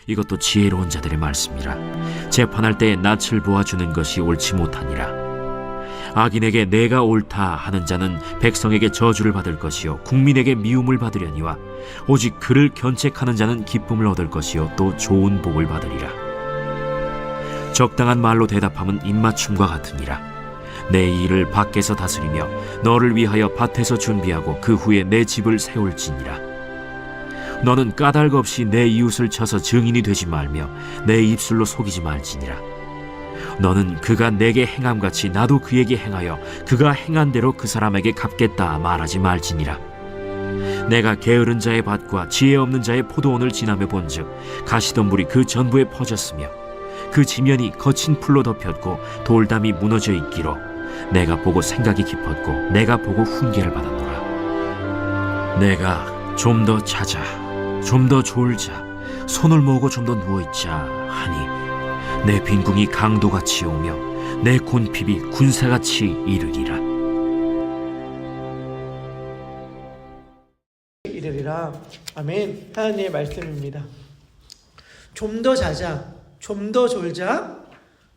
이것도 지혜로운 자들의 말씀이라. 재판할 때에 낯을 보아주는 것이 옳지 못하니라. 악인에게 내가 옳다 하는 자는 백성에게 저주를 받을 것이요 국민에게 미움을 받으려니와 오직 그를 견책하는 자는 기쁨을 얻을 것이요 또 좋은 복을 받으리라. 적당한 말로 대답함은 입맞춤과 같으니라. 내 일을 밖에서 다스리며 너를 위하여 밭에서 준비하고 그 후에 내 집을 세울지니라. 너는 까닭 없이 내 이웃을 쳐서 증인이 되지 말며 내 입술로 속이지 말지니라. 너는 그가 내게 행함같이 나도 그에게 행하여 그가 행한 대로 그 사람에게 갚겠다 말하지 말지니라. 내가 게으른 자의 밭과 지혜 없는 자의 포도원을 지나며 본즉 가시덤불이 그 전부에 퍼졌으며 그 지면이 거친 풀로 덮였고 돌담이 무너져 있기로 내가 보고 생각이 깊었고 내가 보고 훈계를 받았노라. 내가 좀 더 자자, 좀 더 졸자, 손을 모으고 좀 더 누워있자 하니 내 빈궁이 강도같이 오며 내 곤핍이 군사같이 이르리라. 아멘. 하나님의 말씀입니다. 좀 더 자자, 좀 더 졸자,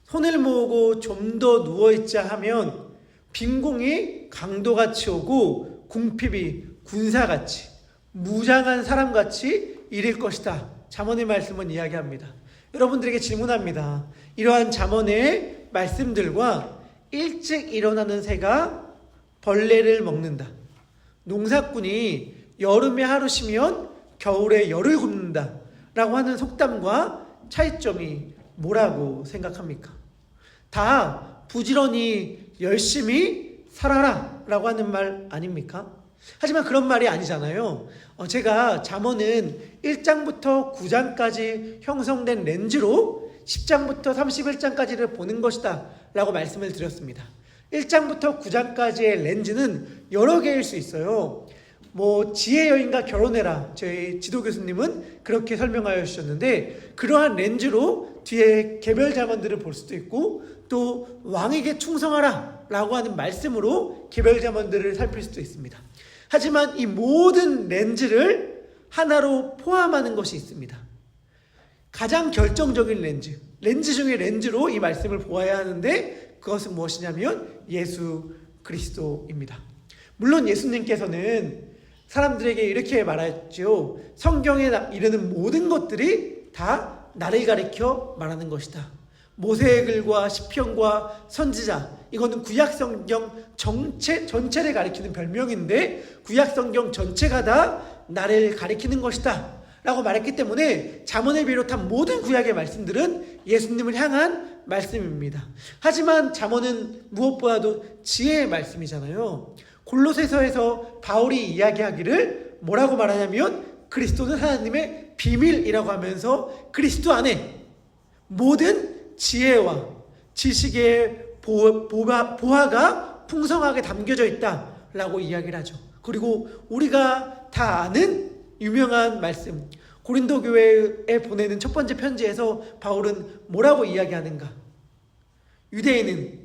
손을 모으고 좀 더 누워있자 하면 빈궁이 강도같이 오고 궁핍이 군사같이 무장한 사람같이 이를 것이다. 잠언의 말씀은 이야기합니다. 여러분들에게 질문합니다. 이러한 잠언의 말씀들과 일찍 일어나는 새가 벌레를 먹는다, 농사꾼이 여름에 하루 쉬면 겨울에 열을 굽는다 라고 하는 속담과 차이점이 뭐라고 생각합니까? 다 부지런히 열심히 살아라 라고 하는 말 아닙니까? 하지만 그런 말이 아니잖아요. 제가 잠언은 1장부터 9장까지 형성된 렌즈로 10장부터 31장까지를 보는 것이다 라고 말씀을 드렸습니다. 1장부터 9장까지의 렌즈는 여러 개일 수 있어요. 지혜 여인과 결혼해라, 저희 지도 교수님은 그렇게 설명하여 주셨는데, 그러한 렌즈로 뒤에 개별 잠언들을 볼 수도 있고, 또 왕에게 충성하라 라고 하는 말씀으로 개별 잠언들을 살필 수도 있습니다. 하지만 이 모든 렌즈를 하나로 포함하는 것이 있습니다. 가장 결정적인 렌즈 중에 렌즈로 이 말씀을 보아야 하는데, 그것은 무엇이냐면 예수 그리스도입니다. 물론 예수님께서는 사람들에게 이렇게 말했죠. 성경에 이르는 모든 것들이 다 나를 가리켜 말하는 것이다. 모세의 글과 시편과 선지자, 이거는 구약성경 전체를 가리키는 별명인데 구약성경 전체가 다 나를 가리키는 것이다 라고 말했기 때문에 잠언을 비롯한 모든 구약의 말씀들은 예수님을 향한 말씀입니다. 하지만 잠언은 무엇보다도 지혜의 말씀이잖아요. 골로새서에서 바울이 이야기하기를 뭐라고 말하냐면 그리스도는 하나님의 비밀이라고 하면서 그리스도 안에 모든 지혜와 지식의 보화가 풍성하게 담겨져 있다라고 이야기를 하죠. 그리고 우리가 다 아는 유명한 말씀, 고린도 교회에 보내는 첫 번째 편지에서 바울은 뭐라고 이야기하는가? 유대인은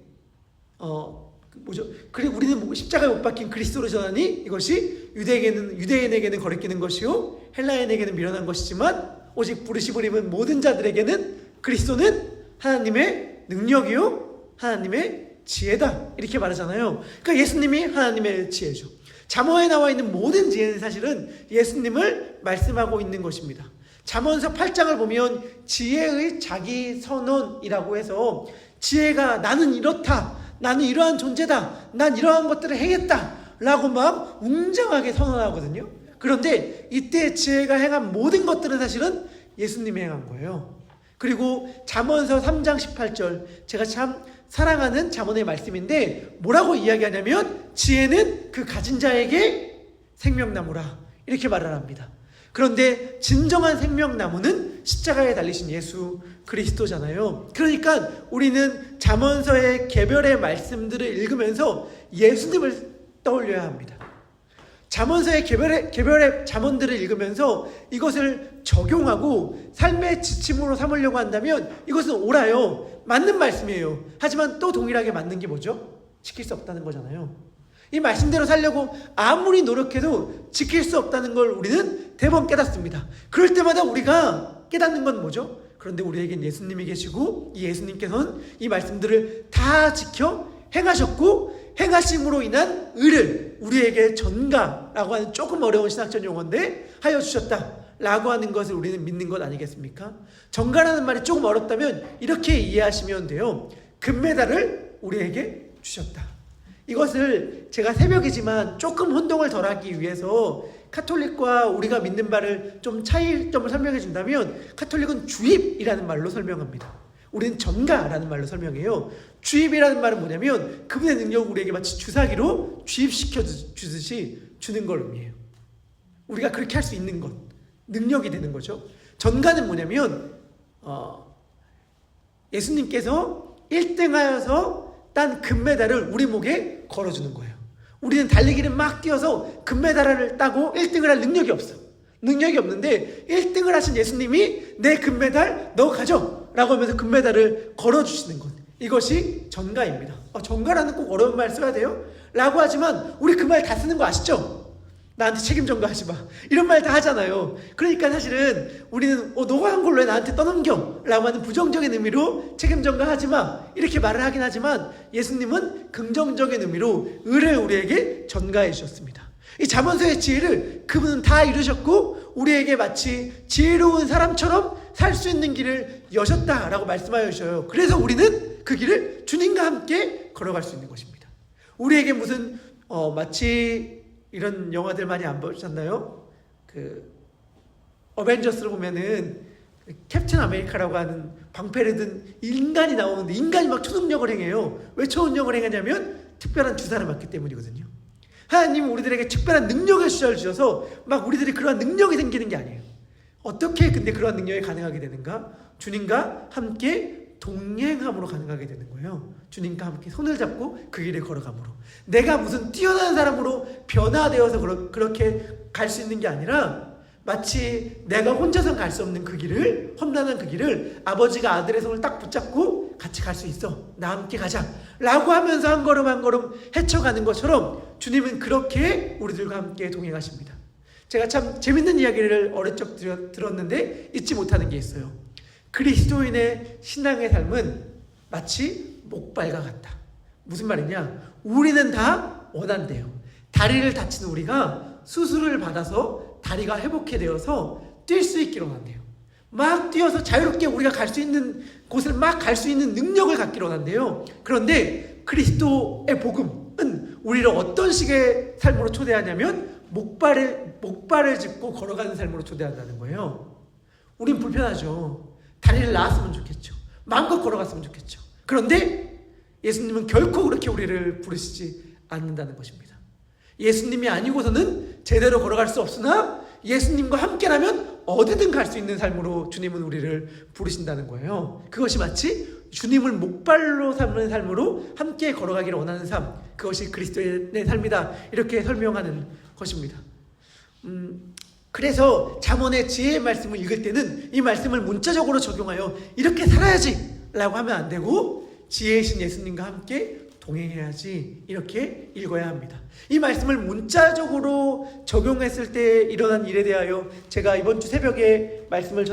그래 우리는 십자가에 못 박힌 그리스도를 전하니 이것이 유대인에게는 거리끼는 것이요 헬라인에게는 미련한 것이지만 오직 부르심을 입은 모든 자들에게는 그리스도는 하나님의 능력이요 하나님의 지혜다 이렇게 말하잖아요. 그러니까 예수님이 하나님의 지혜죠. 잠언에 나와 있는 모든 지혜는 사실은 예수님을 말씀하고 있는 것입니다. 잠언서 8장을 보면 지혜의 자기 선언이라고 해서 지혜가 나는 이렇다, 나는 이러한 존재다, 난 이러한 것들을 행했다 라고 막 웅장하게 선언하거든요. 그런데 이때 지혜가 행한 모든 것들은 사실은 예수님이 행한 거예요. 그리고 잠언서 3장 18절, 제가 참 사랑하는 잠언의 말씀인데 뭐라고 이야기하냐면 지혜는 그 가진 자에게 생명나무라 이렇게 말을 합니다. 그런데 진정한 생명나무는 십자가에 달리신 예수 그리스도잖아요. 그러니까 우리는 잠언서의 개별의 말씀들을 읽으면서 예수님을 떠올려야 합니다. 잠언서의 개별의 잠언들을 읽으면서 이것을 적용하고 삶의 지침으로 삼으려고 한다면 이것은 옳아요. 맞는 말씀이에요. 하지만 또 동일하게 맞는 게 뭐죠? 지킬 수 없다는 거잖아요. 이 말씀대로 살려고 아무리 노력해도 지킬 수 없다는 걸 우리는 대번 깨닫습니다. 그럴 때마다 우리가 깨닫는 건 뭐죠? 그런데 우리에겐 예수님이 계시고 이 예수님께서는 이 말씀들을 다 지켜 행하셨고 행하심으로 인한 의를 우리에게 전가라고 하는 조금 어려운 신학적 용어인데 하여 주셨다라고 하는 것을 우리는 믿는 것 아니겠습니까? 전가라는 말이 조금 어렵다면 이렇게 이해하시면 돼요. 금메달을 우리에게 주셨다. 이것을 제가 새벽이지만 조금 혼동을 덜하기 위해서 카톨릭과 우리가 믿는 바를 좀 차이점을 설명해 준다면 카톨릭은 주입이라는 말로 설명합니다. 우리는 전가라는 말로 설명해요. 주입이라는 말은 뭐냐면 그분의 능력을 우리에게 마치 주사기로 주입시켜 주듯이 주는 걸 의미해요. 우리가 그렇게 할 수 있는 것, 능력이 되는 거죠. 전가는 뭐냐면 예수님께서 1등하여서 딴 금메달을 우리 목에 걸어주는 거예요. 우리는 달리기를 막 뛰어서 금메달을 따고 1등을 할 능력이 없어. 능력이 없는데 1등을 하신 예수님이 내 금메달 너 가져 라고 하면서 금메달을 걸어주시는 것, 이것이 전가입니다. 전가라는 꼭 어려운 말 써야 돼요? 라고 하지만 우리 그 말 다 쓰는 거 아시죠? 나한테 책임 전가하지 마 이런 말 다 하잖아요. 그러니까 사실은 우리는 너가 한 걸로 왜 나한테 떠넘겨 라고 하는 부정적인 의미로 책임 전가하지 마 이렇게 말을 하긴 하지만 예수님은 긍정적인 의미로 의를 우리에게 전가해 주셨습니다. 이 잠언서의 지혜를 그분은 다 이루셨고 우리에게 마치 지혜로운 사람처럼 살 수 있는 길을 여셨다라고 말씀하여 주셔요. 그래서 우리는 그 길을 주님과 함께 걸어갈 수 있는 것입니다. 우리에게 무슨 마치 이런 영화들 많이 안 보셨나요? 그 어벤져스를 보면은 캡틴 아메리카라고 하는 방패를 든 인간이 나오는데 인간이 막 초능력을 행해요. 왜 초능력을 행하냐면 특별한 주사를 맞기 때문이거든요. 하나님은 우리들에게 특별한 능력을 주셔서 막 우리들이 그러한 능력이 생기는 게 아니에요. 어떻게 근데 그러한 능력이 가능하게 되는가? 주님과 함께 동행함으로 가능하게 되는 거예요. 주님과 함께 손을 잡고 그 길을 걸어감으로. 내가 무슨 뛰어난 사람으로 변화되어서 그렇게 갈 수 있는 게 아니라 마치 내가 혼자서 갈 수 없는 그 길을, 험난한 그 길을 아버지가 아들의 손을 딱 붙잡고 같이 갈 수 있어. 나 함께 가자. 라고 하면서 한 걸음 한 걸음 헤쳐가는 것처럼 주님은 그렇게 우리들과 함께 동행하십니다. 제가 참 재밌는 이야기를 어릴 적 들었는데 잊지 못하는 게 있어요. 그리스도인의 신앙의 삶은 마치 목발과 같다. 무슨 말이냐? 우리는 다 원한대요. 다리를 다친 우리가 수술을 받아서 다리가 회복해 되어서 뛸 수 있기로 원한대요. 막 뛰어서 자유롭게 우리가 갈 수 있는 곳을 막 갈 수 있는 능력을 갖기로 원한대요. 그런데 그리스도의 복음은 우리를 어떤 식의 삶으로 초대하냐면 목발을 짚고 걸어가는 삶으로 초대한다는 거예요. 우린 불편하죠. 다리를 낳았으면 좋겠죠. 마음껏 걸어갔으면 좋겠죠. 그런데 예수님은 결코 그렇게 우리를 부르시지 않는다는 것입니다. 예수님이 아니고서는 제대로 걸어갈 수 없으나 예수님과 함께라면 어디든 갈 수 있는 삶으로 주님은 우리를 부르신다는 거예요. 그것이 마치 주님을 목발로 삼는 삶으로 함께 걸어가기를 원하는 삶, 그것이 그리스도의 삶이다, 이렇게 설명하는 것입니다. 그래서 잠언의 지혜의 말씀을 읽을 때는 이 말씀을 문자적으로 적용하여 이렇게 살아야지 라고 하면 안 되고 지혜이신 예수님과 함께 동행해야지 이렇게 읽어야 합니다. 이 말씀을 문자적으로 적용했을 때 일어난 일에 대하여 제가 이번 주 새벽에 말씀을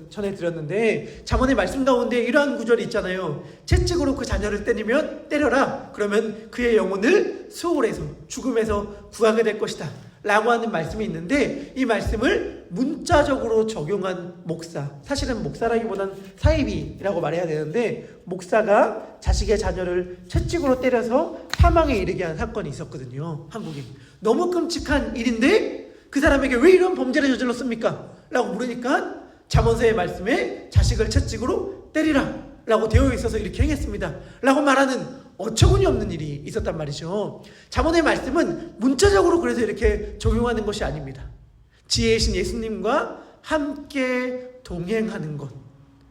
전해드렸는데 잠언의 말씀 가운데 이러한 구절이 있잖아요. 채찍으로 그 자녀를 때리면 때려라. 그러면 그의 영혼을 수월에서 죽음에서 구하게 될 것이다 라고 하는 말씀이 있는데 이 말씀을 문자적으로 적용한 목사, 사실은 목사라기보다는 사이비라고 말해야 되는데 목사가 자식의 자녀를 채찍으로 때려서 사망에 이르게 한 사건이 있었거든요. 한국에. 너무 끔찍한 일인데 그 사람에게 왜 이런 범죄를 저질렀습니까? 라고 물으니까 잠언서의 말씀에 자식을 채찍으로 때리라 라고 되어 있어서 이렇게 행했습니다 라고 말하는 어처구니 없는 일이 있었단 말이죠. 잠언의 말씀은 문자적으로 그래서 이렇게 적용하는 것이 아닙니다. 지혜이신 예수님과 함께 동행하는 것.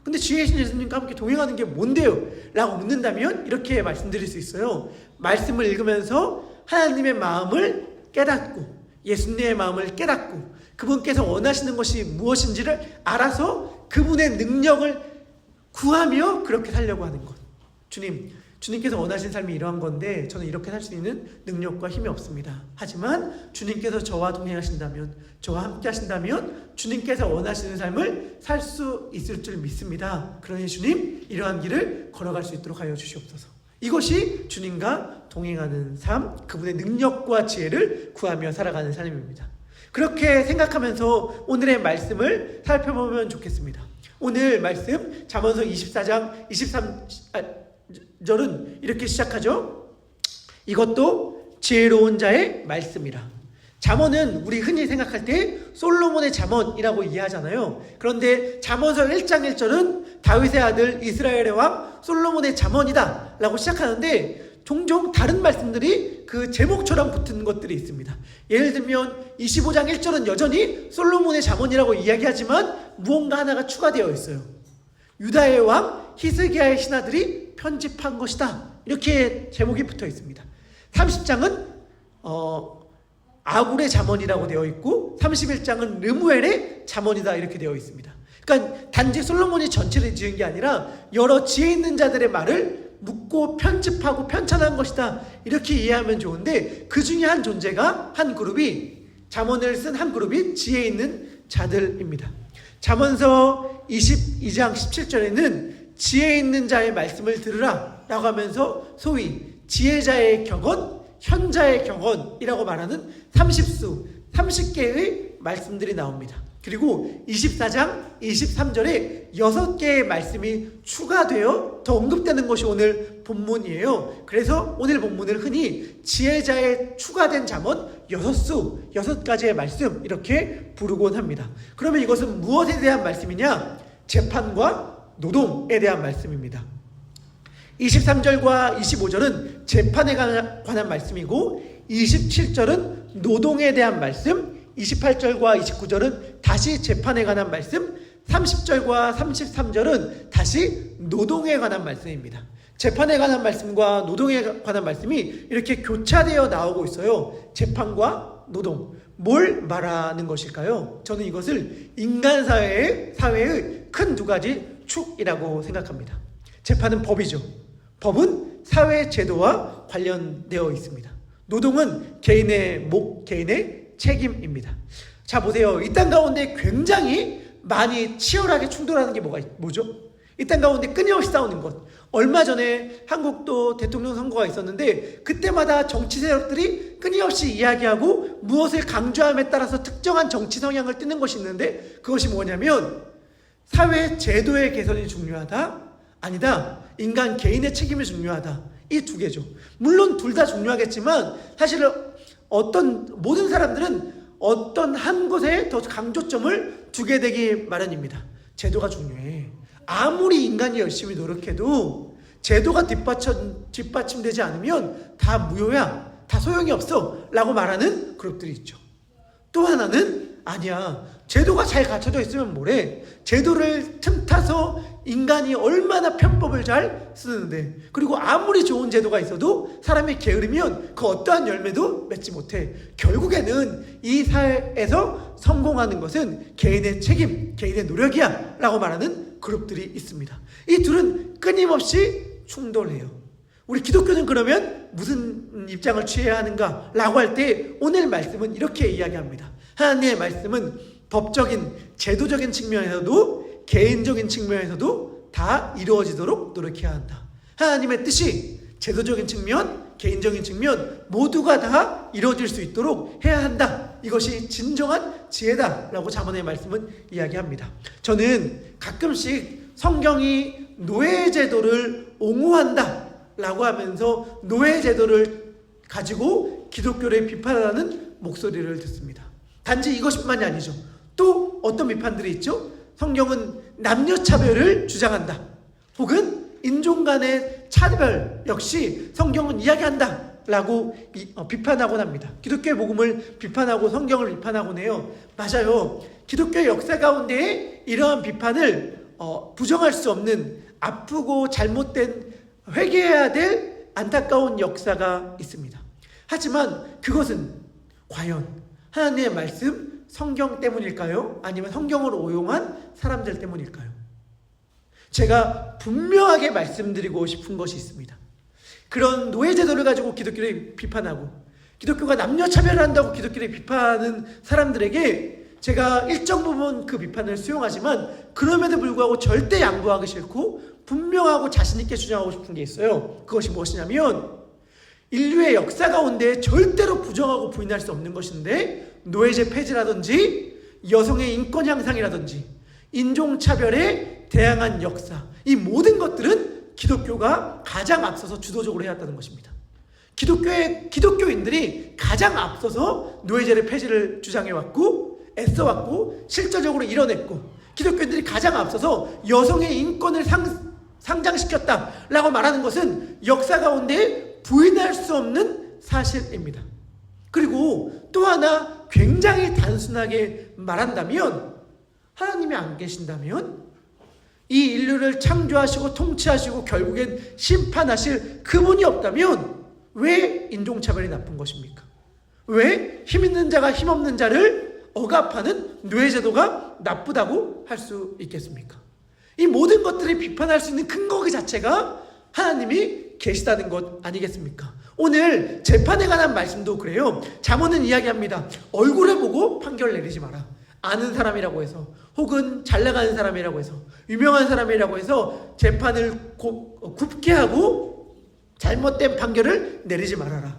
근데 지혜이신 예수님과 함께 동행하는 게 뭔데요? 라고 묻는다면 이렇게 말씀드릴 수 있어요. 말씀을 읽으면서 하나님의 마음을 깨닫고 예수님의 마음을 깨닫고 그분께서 원하시는 것이 무엇인지를 알아서 그분의 능력을 구하며 그렇게 살려고 하는 것. 주님께서 원하시는 삶이 이러한 건데 저는 이렇게 살 수 있는 능력과 힘이 없습니다. 하지만 주님께서 저와 동행하신다면, 저와 함께 하신다면 주님께서 원하시는 삶을 살 수 있을 줄 믿습니다. 그러니 주님, 이러한 길을 걸어갈 수 있도록 하여 주시옵소서. 이것이 주님과 동행하는 삶, 그분의 능력과 지혜를 구하며 살아가는 삶입니다. 그렇게 생각하면서 오늘의 말씀을 살펴보면 좋겠습니다. 오늘 말씀 잠언서 24장 23절은 이렇게 시작하죠. 이것도 지혜로운 자의 말씀이라. 잠언은 우리 흔히 생각할 때 솔로몬의 잠언이라고 이해하잖아요. 그런데 잠언서 1장 1절은 다윗의 아들 이스라엘의 왕 솔로몬의 잠언이다 라고 시작하는데 종종 다른 말씀들이 그 제목처럼 붙은 것들이 있습니다. 예를 들면 25장 1절은 여전히 솔로몬의 잠언이라고 이야기하지만 무언가 하나가 추가되어 있어요. 유다의 왕 히스기야의 신하들이 편집한 것이다, 이렇게 제목이 붙어 있습니다. 30장은 아굴의 잠언이라고 되어 있고 31장은 르무엘의 잠언이다, 이렇게 되어 있습니다. 그러니까 단지 솔로몬이 전체를 지은 게 아니라 여러 지혜 있는 자들의 말을 묻고 편집하고 편찬한 것이다, 이렇게 이해하면 좋은데 그 중에 한 존재가, 한 그룹이, 잠언을 쓴 한 그룹이 지혜 있는 자들입니다. 잠언서 22장 17절에는 지혜 있는 자의 말씀을 들으라 라고 하면서 소위 지혜자의 격언, 현자의 격언이라고 말하는 30개의 말씀들이 나옵니다. 그리고 24장 23절에 6개의 말씀이 추가되어 더 언급되는 것이 오늘 본문이에요. 그래서 오늘 본문을 흔히 지혜자의 추가된 잠언 6가지의 말씀, 이렇게 부르곤 합니다. 그러면 이것은 무엇에 대한 말씀이냐? 재판과 노동에 대한 말씀입니다. 23절과 25절은 재판에 관한 말씀이고 27절은 노동에 대한 말씀, 28절과 29절은 다시 재판에 관한 말씀, 30절과 33절은 다시 노동에 관한 말씀입니다. 재판에 관한 말씀과 노동에 관한 말씀이 이렇게 교차되어 나오고 있어요. 재판과 노동, 뭘 말하는 것일까요? 저는 이것을 인간 사회의 큰 두 가지 축이라고 생각합니다. 재판은 법이죠. 법은 사회 제도와 관련되어 있습니다. 노동은 개인의 개인의 책임입니다. 자, 보세요. 이 땅 가운데 굉장히 많이 치열하게 충돌하는 게 뭐죠? 이 땅 가운데 끊임없이 싸우는 것. 얼마 전에 한국도 대통령 선거가 있었는데 그때마다 정치 세력들이 끊임없이 이야기하고 무엇을 강조함에 따라서 특정한 정치 성향을 띠는 것이 있는데, 그것이 뭐냐면 사회 제도의 개선이 중요하다, 아니다, 인간 개인의 책임이 중요하다, 이 두 개죠. 물론 둘 다 중요하겠지만 사실 모든 사람들은 어떤 한 곳에 더 강조점을 두게 되기 마련입니다. 제도가 중요해. 아무리 인간이 열심히 노력해도 제도가 뒷받침되지 않으면 다 무효야, 다 소용이 없어 라고 말하는 그룹들이 있죠. 또 하나는 아니야, 제도가 잘 갖춰져 있으면 뭐래, 제도를 틈타서 인간이 얼마나 편법을 잘 쓰는데, 그리고 아무리 좋은 제도가 있어도 사람이 게으르면 그 어떠한 열매도 맺지 못해. 결국에는 이 사회에서 성공하는 것은 개인의 책임, 개인의 노력이야 라고 말하는 그룹들이 있습니다. 이 둘은 끊임없이 충돌해요. 우리 기독교는 그러면 무슨 입장을 취해야 하는가 라고 할 때 오늘 말씀은 이렇게 이야기합니다. 하나님의 말씀은 법적인 제도적인 측면에서도 개인적인 측면에서도 다 이루어지도록 노력해야 한다. 하나님의 뜻이 제도적인 측면, 개인적인 측면 모두가 다 이루어질 수 있도록 해야 한다. 이것이 진정한 지혜다라고 잠언의 말씀은 이야기합니다. 저는 가끔씩 성경이 노예제도를 옹호한다 라고 하면서 노예제도를 가지고 기독교를 비판하는 목소리를 듣습니다. 단지 이것뿐만이 아니죠. 또 어떤 비판들이 있죠? 성경은 남녀차별을 주장한다, 혹은 인종 간의 차별 역시 성경은 이야기한다 라고 비판하곤 합니다. 기독교의 복음을 비판하고 성경을 비판하곤 해요. 맞아요. 기독교의 역사 가운데 이러한 비판을 부정할 수 없는 아프고 잘못된, 회개해야 될 안타까운 역사가 있습니다. 하지만 그것은 과연 하나님의 말씀, 성경 때문일까요? 아니면 성경을 오용한 사람들 때문일까요? 제가 분명하게 말씀드리고 싶은 것이 있습니다. 그런 노예제도를 가지고 기독교를 비판하고 기독교가 남녀차별을 한다고 기독교를 비판하는 사람들에게 제가 일정 부분 그 비판을 수용하지만 그럼에도 불구하고 절대 양보하기 싫고 분명하고 자신있게 주장하고 싶은 게 있어요. 그것이 무엇이냐면 인류의 역사 가운데 절대로 부정하고 부인할 수 없는 것인데 노예제 폐지라든지 여성의 인권 향상이라든지 인종차별에 대항한 역사, 이 모든 것들은 기독교가 가장 앞서서 주도적으로 해왔다는 것입니다. 기독교인들이 가장 앞서서 노예제를 폐지를 주장해왔고 애써왔고 실질적으로 이뤄냈고 기독교인들이 가장 앞서서 여성의 인권을 상장시켰다라고 말하는 것은 역사 가운데 부인할 수 없는 사실입니다. 그리고 또 하나 굉장히 단순하게 말한다면 하나님이 안 계신다면 이 인류를 창조하시고 통치하시고 결국엔 심판하실 그분이 없다면 왜 인종차별이 나쁜 것입니까? 왜 힘 있는 자가 힘없는 자를 억압하는 노예제도가 나쁘다고 할 수 있겠습니까? 이 모든 것들을 비판할 수 있는 근거 그 자체가 하나님이 계시다는 것 아니겠습니까? 오늘 재판에 관한 말씀도 그래요. 잠언은 이야기합니다. 얼굴을 보고 판결 내리지 마라. 아는 사람이라고 해서 혹은 잘 나가는 사람이라고 해서 유명한 사람이라고 해서 재판을 굽게 하고 잘못된 판결을 내리지 말아라.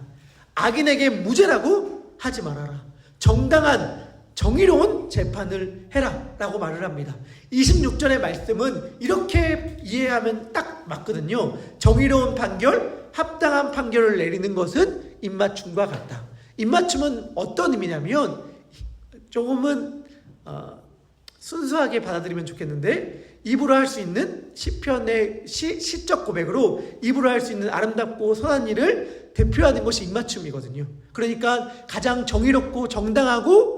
악인에게 무죄라고 하지 말아라. 정당한 정의로운 재판을 해라 라고 말을 합니다. 26절의 말씀은 이렇게 이해하면 딱 맞거든요. 정의로운 판결, 합당한 판결을 내리는 것은 입맞춤과 같다. 입맞춤은 어떤 의미냐면 조금은 순수하게 받아들이면 좋겠는데 입으로 할 수 있는 시편의 시적 고백으로 입으로 할 수 있는 아름답고 선한 일을 대표하는 것이 입맞춤이거든요. 그러니까 가장 정의롭고 정당하고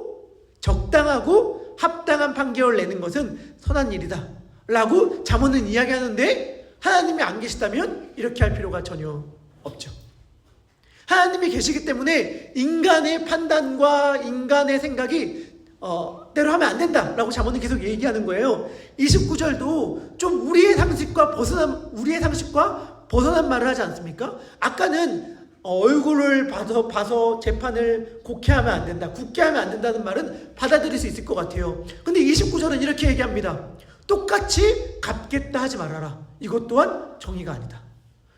적당하고 합당한 판결을 내는 것은 선한 일이다 라고 잠언은 이야기하는데 하나님이 안 계시다면 이렇게 할 필요가 전혀 없죠. 하나님이 계시기 때문에 인간의 판단과 인간의 생각이 대로 하면 안 된다라고 잠언은 계속 얘기하는 거예요. 29절도 좀 우리의 상식과 벗어난 말을 하지 않습니까? 아까는 얼굴을 봐서 재판을 곱게 하면 안 된다, 굳게 하면 안 된다는 말은 받아들일 수 있을 것 같아요. 근데 29절은 이렇게 얘기합니다. 똑같이 갚겠다 하지 말아라. 이것 또한 정의가 아니다.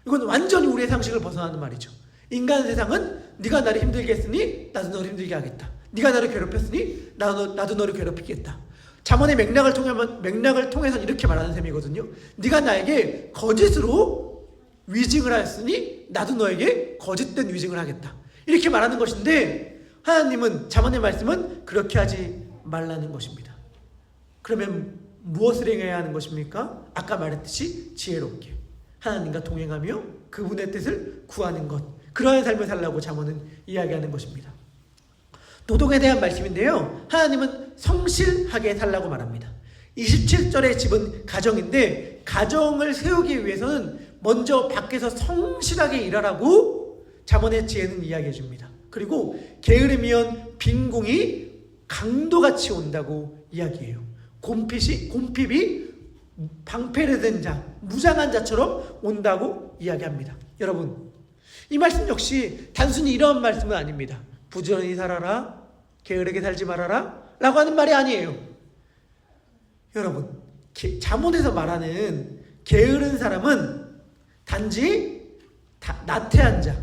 이건 완전히 우리의 상식을 벗어나는 말이죠. 인간 세상은 네가 나를 힘들게 했으니 나도 너를 힘들게 하겠다. 네가 나를 괴롭혔으니 나도 너를 괴롭히겠다. 잠언의 맥락을 통해서 이렇게 말하는 셈이거든요. 네가 나에게 거짓으로 위증을 하였으니 나도 너에게 거짓된 위증을 하겠다. 이렇게 말하는 것인데 하나님은 잠언의 말씀은 그렇게 하지 말라는 것입니다. 그러면 무엇을 행해야 하는 것입니까? 아까 말했듯이 지혜롭게 하나님과 동행하며 그분의 뜻을 구하는 것, 그러한 삶을 살라고 잠언은 이야기하는 것입니다. 노동에 대한 말씀인데요, 하나님은 성실하게 살라고 말합니다. 27절의 집은 가정인데 가정을 세우기 위해서는 먼저 밖에서 성실하게 일하라고 잠언의 지혜는 이야기해 줍니다. 그리고 게으르면 빈궁이 강도같이 온다고 이야기해요. 곰핍이 방패를 든 자, 무장한 자처럼 온다고 이야기합니다. 여러분, 이 말씀 역시 단순히 이런 말씀은 아닙니다. 부지런히 살아라, 게으르게 살지 말아라 라고 하는 말이 아니에요. 여러분, 잠언에서 말하는 게으른 사람은 단지 나태한 자,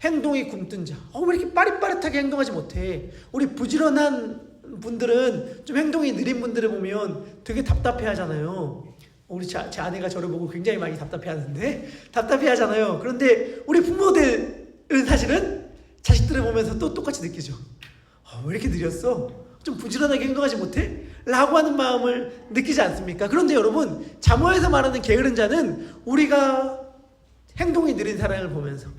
행동이 굼뜬 자. 왜 이렇게 빠릿빠릿하게 행동하지 못해? 우리 부지런한 분들은, 좀 행동이 느린 분들을 보면 되게 답답해 하잖아요. 우리 제 아내가 저를 보고 굉장히 많이 답답해 하는데, 답답해 하잖아요. 그런데 우리 부모들은 사실은 자식들을 보면서 또 똑같이 느끼죠. 왜 이렇게 느렸어? 좀 부지런하게 행동하지 못해? 라고 하는 마음을 느끼지 않습니까? 그런데 여러분, 잠언에서 말하는 게으른 자는 우리가 행동이 느린 사람을 보면서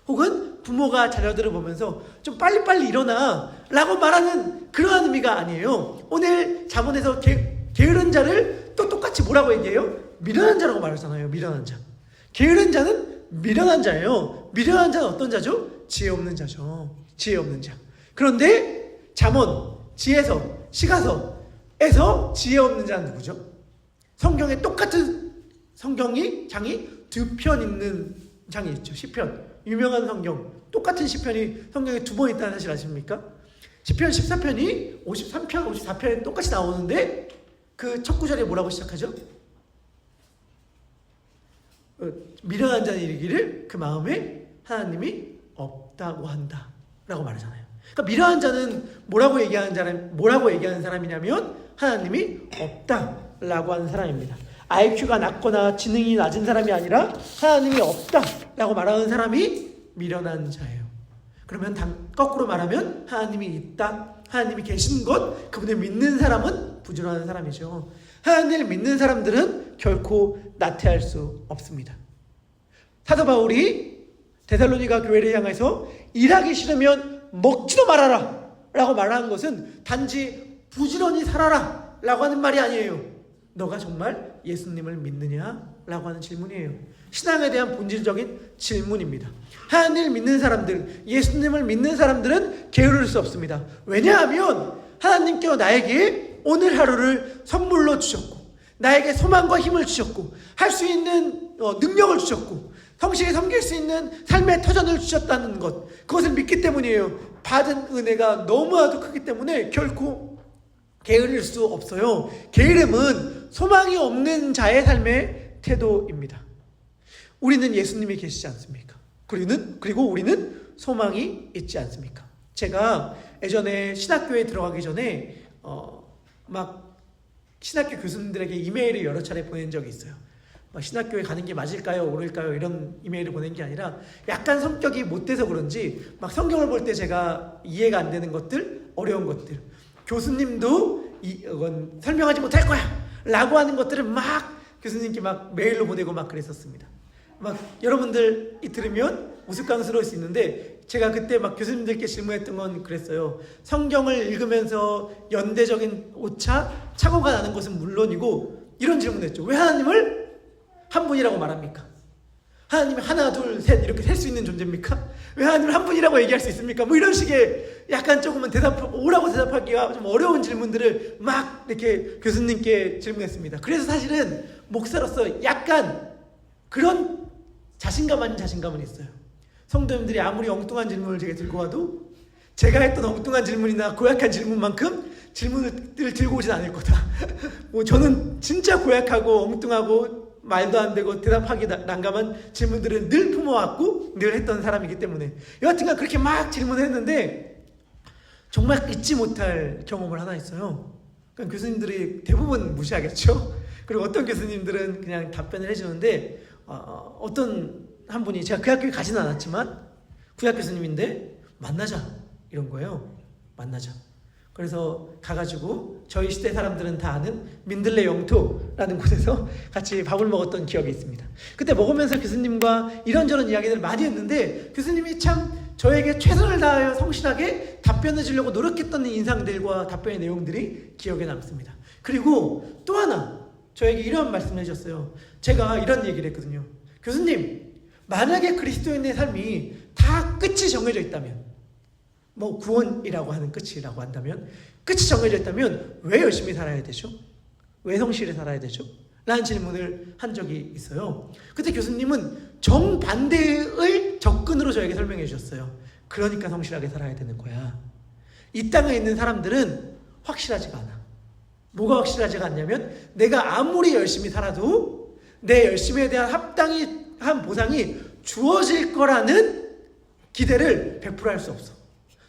혹은 부모가 자녀들을 보면서 좀 빨리빨리 일어나 라고 말하는 그러한 의미가 아니에요. 오늘 잠언에서 게으른 자를 또 똑같이 뭐라고 얘기해요? 미련한 자라고 말하잖아요. 미련한 자. 게으른 자는 미련한 자예요. 미련한 자는 어떤 자죠? 지혜 없는 자죠. 지혜 없는 자. 그런데 잠언, 지혜서, 시가서에서 지혜 없는 자는 누구죠? 성경에 똑같은 장이 두 편 있는 장이 있죠. 시편, 유명한 성경, 똑같은 시편이 성경에 2번 있다는 사실 아십니까? 시편 14편이 53편, 54편에 똑같이 나오는데 그 첫 구절에 뭐라고 시작하죠? 미련한 자는 이르기를 그 마음에 하나님이 없다고 한다 라고 말하잖아요. 그러니까 미련한 자는 뭐라고 얘기하는 사람이냐면 하나님이 없다라고 하는 사람입니다. IQ가 낮거나 지능이 낮은 사람이 아니라 하나님이 없다라고 말하는 사람이 미련한 자예요. 그러면 거꾸로 말하면 하나님이 있다, 하나님이 계신 것, 그분을 믿는 사람은 부지런한 사람이죠. 하나님을 믿는 사람들은 결코 나태할 수 없습니다. 사도 바울이 데살로니가 교회를 향해서 일하기 싫으면 먹지도 말아라 라고 말하는 것은 단지 부지런히 살아라 라고 하는 말이 아니에요. 너가 정말 예수님을 믿느냐? 라고 하는 질문이에요. 신앙에 대한 본질적인 질문입니다. 하나님을 믿는 사람들, 예수님을 믿는 사람들은 게으를 수 없습니다. 왜냐하면 하나님께서 나에게 오늘 하루를 선물로 주셨고, 나에게 소망과 힘을 주셨고, 할 수 있는 능력을 주셨고, 성실히 섬길 수 있는 삶의 터전을 주셨다는 것, 그것을 믿기 때문이에요. 받은 은혜가 너무나도 크기 때문에 결코 게으를 수 없어요. 게으름은 소망이 없는 자의 삶의 태도입니다. 우리는 예수님이 계시지 않습니까? 그리고 우리는 소망이 있지 않습니까? 제가 예전에 신학교에 들어가기 전에 막 신학교 교수님들에게 이메일을 여러 차례 보낸 적이 있어요. 신학교에 가는 게 맞을까요? 옳을까요? 이런 이메일을 보낸 게 아니라 약간 성격이 못돼서 그런지 막 성경을 볼 때 제가 이해가 안 되는 것들, 어려운 것들, 교수님도 이건 설명하지 못할 거야 라고 하는 것들을 막 교수님께 막 메일로 보내고 막 그랬었습니다. 막 여러분들이 들으면 우스꽝스러울 수 있는데 제가 그때 막 교수님들께 질문했던 건 그랬어요. 성경을 읽으면서 연대적인 오차, 착오가 나는 것은 물론이고 이런 질문을 했죠. 왜 하나님을 한 분이라고 말합니까? 하나님이 하나, 둘, 셋 이렇게 셀 수 있는 존재입니까? 왜 하나님을 한 분이라고 얘기할 수 있습니까? 뭐 이런 식의 약간 조금은 오라고 대답하기가 좀 어려운 질문들을 막 이렇게 교수님께 질문했습니다. 그래서 사실은 목사로서 약간 그런 자신감 아닌 자신감은 있어요. 성도님들이 아무리 엉뚱한 질문을 제게 들고 와도 제가 했던 엉뚱한 질문이나 고약한 질문만큼 질문을 들고 오진 않을 거다. 뭐 저는 진짜 고약하고 엉뚱하고 말도 안 되고 대답하기 난감한 질문들을 늘 품어왔고 늘 했던 사람이기 때문에 여하튼간 그렇게 막 질문했는데 정말 잊지 못할 경험을 하나 있어요. 그러니까 교수님들이 대부분 무시하겠죠. 그리고 어떤 교수님들은 그냥 답변을 해주는데 어떤 한 분이 제가 그 학교에 가지는 않았지만 구약 교수님인데 만나자 이런 거예요. 만나자. 그래서 가가지고 저희 시대 사람들은 다 아는 민들레 영토라는 곳에서 같이 밥을 먹었던 기억이 있습니다. 그때 먹으면서 교수님과 이런저런 이야기를 많이 했는데 교수님이 참 저에게 최선을 다하여 성실하게 답변을 주려고 노력했던 인상들과 답변의 내용들이 기억에 남습니다. 그리고 또 하나 저에게 이런 말씀을 해주셨어요. 제가 이런 얘기를 했거든요. 교수님, 만약에 그리스도인의 삶이 다 끝이 정해져 있다면, 뭐 구원이라고 하는 끝이라고 한다면, 끝이 정해져 있다면 왜 열심히 살아야 되죠? 왜 성실히 살아야 되죠? 라는 질문을 한 적이 있어요. 그때 교수님은 정반대의 접근으로 저에게 설명해 주셨어요. 그러니까 성실하게 살아야 되는 거야. 이 땅에 있는 사람들은 확실하지가 않아. 뭐가 확실하지가 않냐면 내가 아무리 열심히 살아도 내 열심에 대한 합당한 보상이 주어질 거라는 기대를 100% 할 수 없어.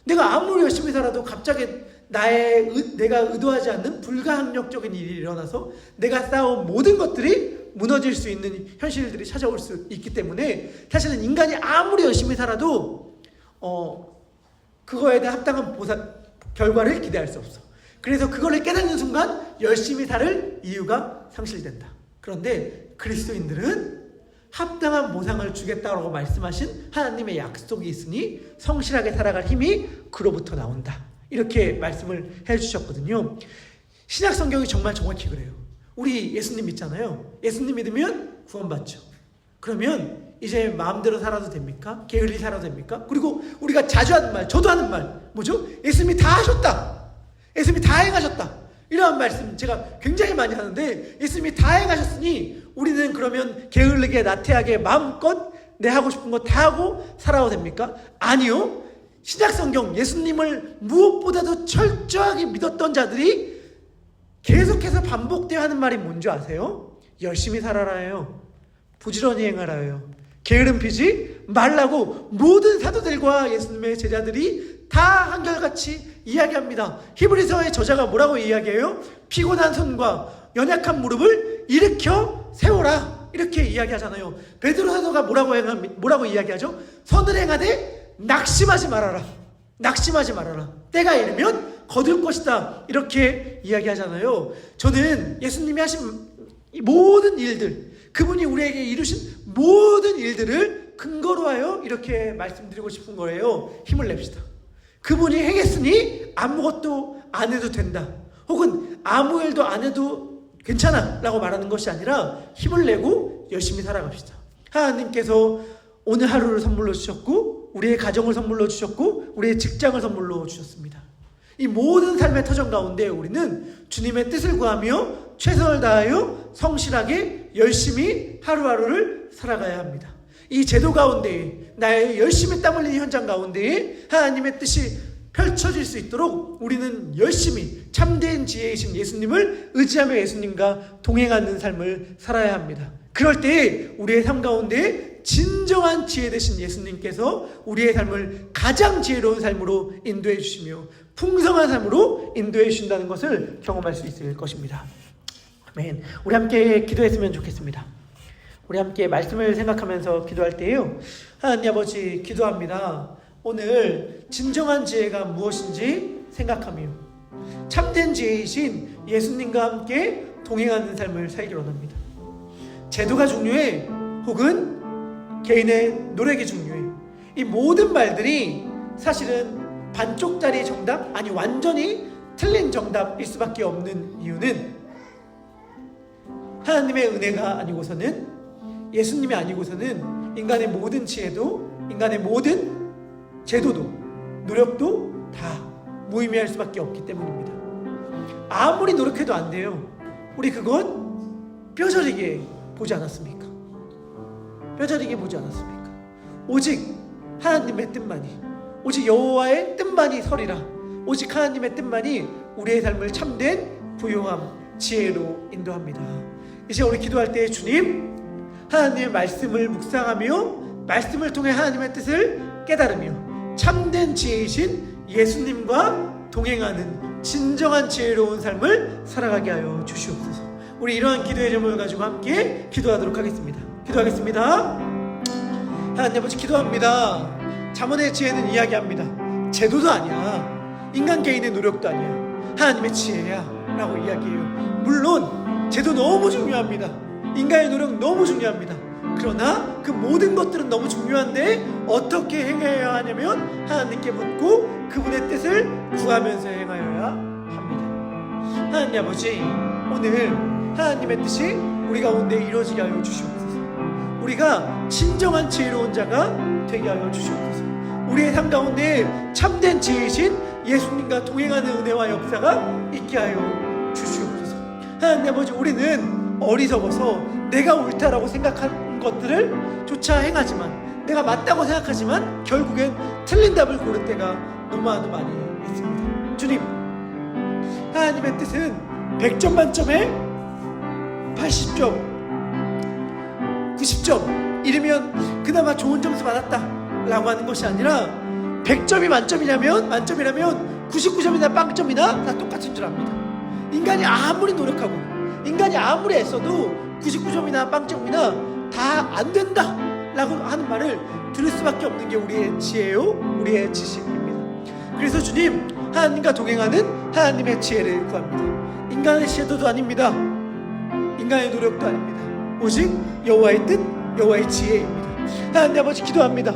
내가 아무리 열심히 살아도 갑자기 내가 의도하지 않는 불가항력적인 일이 일어나서 내가 쌓아온 모든 것들이 무너질 수 있는 현실들이 찾아올 수 있기 때문에 사실은 인간이 아무리 열심히 살아도 그거에 대한 합당한 결과를 기대할 수 없어. 그래서 그걸 깨닫는 순간 열심히 살 이유가 상실된다. 그런데 그리스도인들은 합당한 보상을 주겠다고 말씀하신 하나님의 약속이 있으니 성실하게 살아갈 힘이 그로부터 나온다. 이렇게 말씀을 해주셨거든요. 신약 성경이 정말 정확히 그래요. 우리 예수님 믿잖아요. 예수님 믿으면 구원받죠. 그러면 이제 마음대로 살아도 됩니까? 게을리 살아도 됩니까? 그리고 우리가 자주 하는 말, 저도 하는 말 뭐죠? 예수님이 다 하셨다. 예수님이 다 행하셨다. 이러한 말씀 제가 굉장히 많이 하는데 예수님이 다 행하셨으니 우리는 그러면 게을르게 나태하게 마음껏 내 하고 싶은 거 다 하고 살아도 됩니까? 아니요. 신약성경 예수님을 무엇보다도 철저하게 믿었던 자들이 계속해서 반복되어 하는 말이 뭔지 아세요? 열심히 살아라예요. 부지런히 행하라예요. 게으름 피지 말라고 모든 사도들과 예수님의 제자들이 다 한결같이 이야기합니다. 히브리서의 저자가 뭐라고 이야기해요? 피곤한 손과 연약한 무릎을 일으켜 세워라, 이렇게 이야기하잖아요. 베드로 사도가 뭐라고 이야기하죠? 선을 행하되 낙심하지 말아라. 낙심하지 말아라. 때가 이르면 거둘 것이다, 이렇게 이야기하잖아요. 저는 예수님이 하신 이 모든 일들, 그분이 우리에게 이루신 모든 일들을 근거로 하여 이렇게 말씀드리고 싶은 거예요. 힘을 냅시다. 그분이 행했으니 아무것도 안 해도 된다, 혹은 아무 일도 안 해도 괜찮아 라고 말하는 것이 아니라 힘을 내고 열심히 살아갑시다. 하나님께서 오늘 하루를 선물로 주셨고, 우리의 가정을 선물로 주셨고, 우리의 직장을 선물로 주셨습니다. 이 모든 삶의 터전 가운데 우리는 주님의 뜻을 구하며 최선을 다하여 성실하게 열심히 하루하루를 살아가야 합니다. 이 제도 가운데, 나의 열심히 땀 흘리는 현장 가운데 하나님의 뜻이 펼쳐질 수 있도록 우리는 열심히 참된 지혜이신 예수님을 의지하며 예수님과 동행하는 삶을 살아야 합니다. 그럴 때 우리의 삶 가운데 진정한 지혜 되신 예수님께서 우리의 삶을 가장 지혜로운 삶으로 인도해 주시며 풍성한 삶으로 인도해 주신다는 것을 경험할 수 있을 것입니다. 아멘. 우리 함께 기도했으면 좋겠습니다. 우리 함께 말씀을 생각하면서 기도할 때요, 하나님 아버지 기도합니다. 오늘 진정한 지혜가 무엇인지 생각하며 참된 지혜이신 예수님과 함께 동행하는 삶을 살기 원합니다. 제도가 중요해, 혹은 개인의 노력이 중요해. 이 모든 말들이 사실은 반쪽짜리 정답, 아니 완전히 틀린 정답일 수밖에 없는 이유는 하나님의 은혜가 아니고서는, 예수님이 아니고서는 인간의 모든 지혜도, 인간의 모든 제도도, 노력도 다 무의미할 수밖에 없기 때문입니다. 아무리 노력해도 안 돼요. 우리 그건 뼈저리게 보지 않았습니까? 뼈저리게 보지 않았습니까? 오직 하나님의 뜻만이, 오직 여호와의 뜻만이 설이라. 오직 하나님의 뜻만이 우리의 삶을 참된 부요함, 지혜로 인도합니다. 이제 우리 기도할 때 주님, 하나님의 말씀을 묵상하며 말씀을 통해 하나님의 뜻을 깨달으며 참된 지혜이신 예수님과 동행하는 진정한 지혜로운 삶을 살아가게 하여 주시옵소서. 우리 이러한 기도의 제목을 가지고 함께 기도하도록 하겠습니다. 기도하겠습니다. 하나님 아버지 기도합니다. 잠언의 지혜는 이야기합니다. 제도도 아니야, 인간 개인의 노력도 아니야, 하나님의 지혜야 라고 이야기해요. 물론 제도 너무 중요합니다. 인간의 노력 너무 중요합니다. 그러나 그 모든 것들은 너무 중요한데 어떻게 행해야 하냐면 하나님께 묻고 그분의 뜻을 구하면서 행하여야 합니다. 하나님 아버지, 오늘 하나님의 뜻이 우리 가운데 이루어지게 하여 주시옵소서. 우리가 진정한 지혜로운 자가 되게 하여 주시옵소서. 우리의 삶 가운데 참된 지혜이신 예수님과 동행하는 은혜와 역사가 있게 하여 주시옵소서. 하나님 아버지, 우리는 어리석어서 내가 옳다라고 생각한 것들을 조차 행하지만, 내가 맞다고 생각하지만 결국엔 틀린 답을 고를 때가 너무나도 많이 있습니다. 주님, 하나님의 뜻은 100점 만점에 80점, 90점 이르면 그나마 좋은 점수 받았다 라고 하는 것이 아니라 100점이 만점이라면 99점이나 빵점이나 다 똑같은 줄 압니다. 인간이 아무리 노력하고 인간이 아무리 애써도 99점이나 빵점이나 다 안 된다 라고 하는 말을 들을 수밖에 없는 게 우리의 지혜요, 우리의 지식입니다. 그래서 주님, 하나님과 동행하는 하나님의 지혜를 구합니다. 인간의 지혜도 아닙니다. 인간의 노력도 아닙니다. 오직 여호와의 뜻, 여호와의 지혜입니다. 하나님 아버지 기도합니다.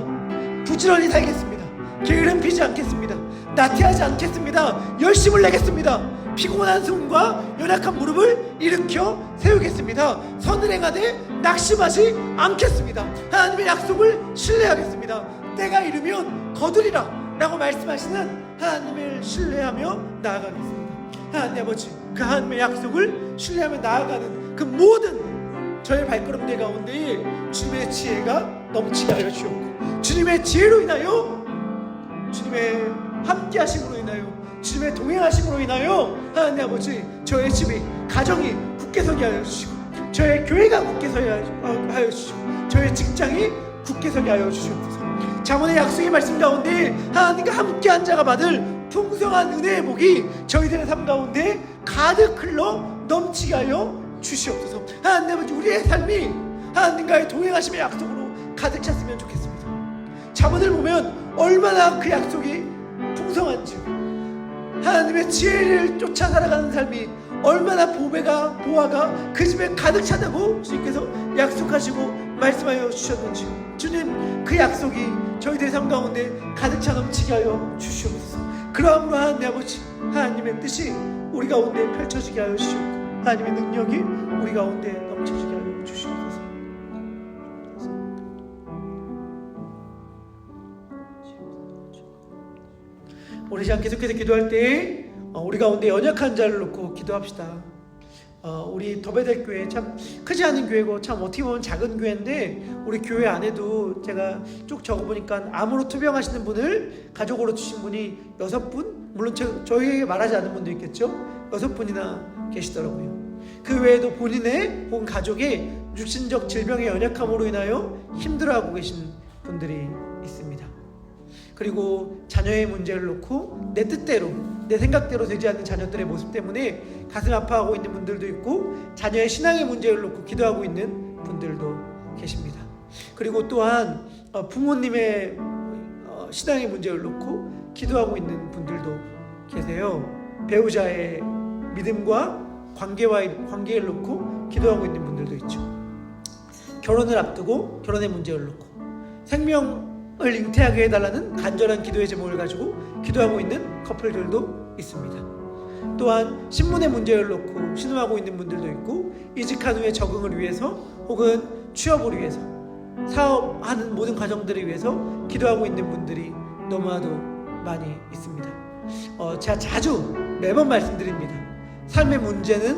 부지런히 살겠습니다. 게으름 피지 않겠습니다. 나태하지 않겠습니다. 열심을 내겠습니다. 피곤한 손과 연약한 무릎을 일으켜 세우겠습니다. 선을 행하되 낙심하지 않겠습니다. 하나님의 약속을 신뢰하겠습니다. 때가 이르면 거두리라 라고 말씀하시는 하나님을 신뢰하며 나아가겠습니다. 하나님 아버지, 그 하나님의 약속을 신뢰하며 나아가는 그 모든 저의 발걸음들 가운데 주님의 지혜가 넘치게 하여 주옵고, 주님의 지혜로 인하여, 주님의 함께 하심으로 인하여, 주님의 동행하심으로 인하여 하나님 아버지, 저의 집이, 가정이 굳게 서게 하여 주시고, 저의 교회가 굳게 서게 하여 주시고, 저의 직장이 굳게 서게 하여 주시옵소서. 자문의 약속의 말씀 가운데 하나님과 함께한 자가 받을 풍성한 은혜의 복이 저희들의 삶 가운데 가득 흘러 넘치게 하여 주시옵소서. 하나님 아버지, 우리의 삶이 하나님과의 동행하심의 약속으로 가득 찼으면 좋겠습니다. 자문을 보면 얼마나 그 약속이 풍성한지, 하나님의 지혜를 쫓아 살아가는 삶이 얼마나 보화가 그 집에 가득 차다고 주님께서 약속하시고 말씀하여 주셨는지, 주님 그 약속이 저희들의 삶 가운데 가득 차 넘치게 하여 주시옵소서. 그러함으로 하나님 아버지, 하나님의 뜻이 우리 가운데 펼쳐지게 하여 주시옵고, 하나님의 능력이 우리 가운데 넘쳐지게 하여 주시옵소서. 우리 시간 계속해서 기도할 때 우리 가운데 연약한 자를 놓고 기도합시다. 우리 더베델 교회 참 크지 않은 교회고, 참 어떻게 보면 작은 교회인데, 우리 교회 안에도 제가 쭉 적어보니까 암으로 투병하시는 분을 가족으로 주신 분이 6분, 물론 저희에게 말하지 않은 분도 있겠죠. 6분이나 계시더라고요. 그 외에도 본인의 혹은 가족의 육신적 질병의 연약함으로 인하여 힘들어하고 계신 분들이 있습니다. 그리고 자녀의 문제를 놓고 내 뜻대로, 내 생각대로 되지 않는 자녀들의 모습 때문에 가슴 아파하고 있는 분들도 있고, 자녀의 신앙의 문제를 놓고 기도하고 있는 분들도 계십니다. 그리고 또한 부모님의 신앙의 문제를 놓고 기도하고 있는 분들도 계세요. 배우자의 믿음과 관계를 놓고 기도하고 있는 분들도 있죠. 결혼을 앞두고 결혼의 문제를 놓고, 생명을 잉태하게 해달라는 간절한 기도의 제목을 가지고 기도하고 있는 커플들도 있습니다. 또한 신문의 문제를 놓고 신음하고 있는 분들도 있고, 이직한 후에 적응을 위해서 혹은 취업을 위해서, 사업하는 모든 과정들을 위해서 기도하고 있는 분들이 너무나도 많이 있습니다. 제가 매번 말씀드립니다. 삶의 문제는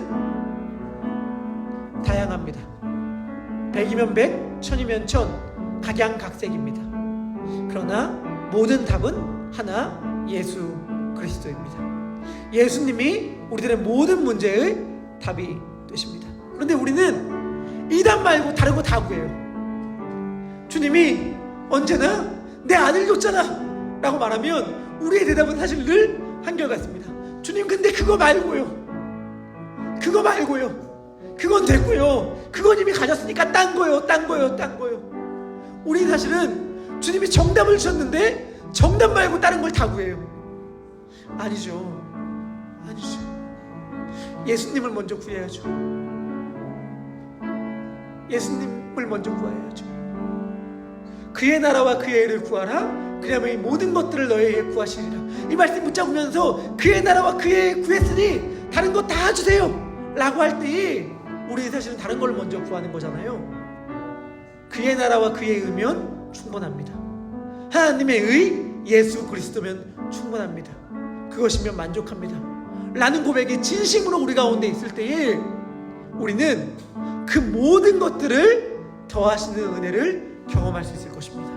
다양합니다. 100이면 100, 1000이면 1000, 각양각색입니다. 그러나 모든 답은 하나, 예수 그리스도입니다. 예수님이 우리들의 모든 문제의 답이 되십니다. 그런데 우리는 이 답 말고 다른 거 다 구해요. 주님이 언제나 내 아들 줬잖아 라고 말하면 우리의 대답은 사실 늘 한결같습니다. 주님, 근데 그거 말고요, 그건 됐고요, 그건 이미 가졌으니까 딴 거요. 우리 사실은 주님이 정답을 주셨는데 정답 말고 다른 걸 다 구해요. 아니죠. 예수님을 먼저 구해야죠. 예수님을 먼저 구해야죠. 그의 나라와 그의 의를 구하라. 그리하면 이 모든 것들을 너에게 구하시리라. 이 말씀 붙잡으면서 그의 나라와 그의 의를 구했으니 다른 거 다 주세요 라고 할 때 우리 사실은 다른 걸 먼저 구하는 거잖아요. 그의 나라와 그의 의면 충분합니다. 하나님의 의, 예수 그리스도면 충분합니다. 그것이면 만족합니다 라는 고백이 진심으로 우리 가운데 있을 때에 우리는 그 모든 것들을 더하시는 은혜를 경험할 수 있을 것입니다.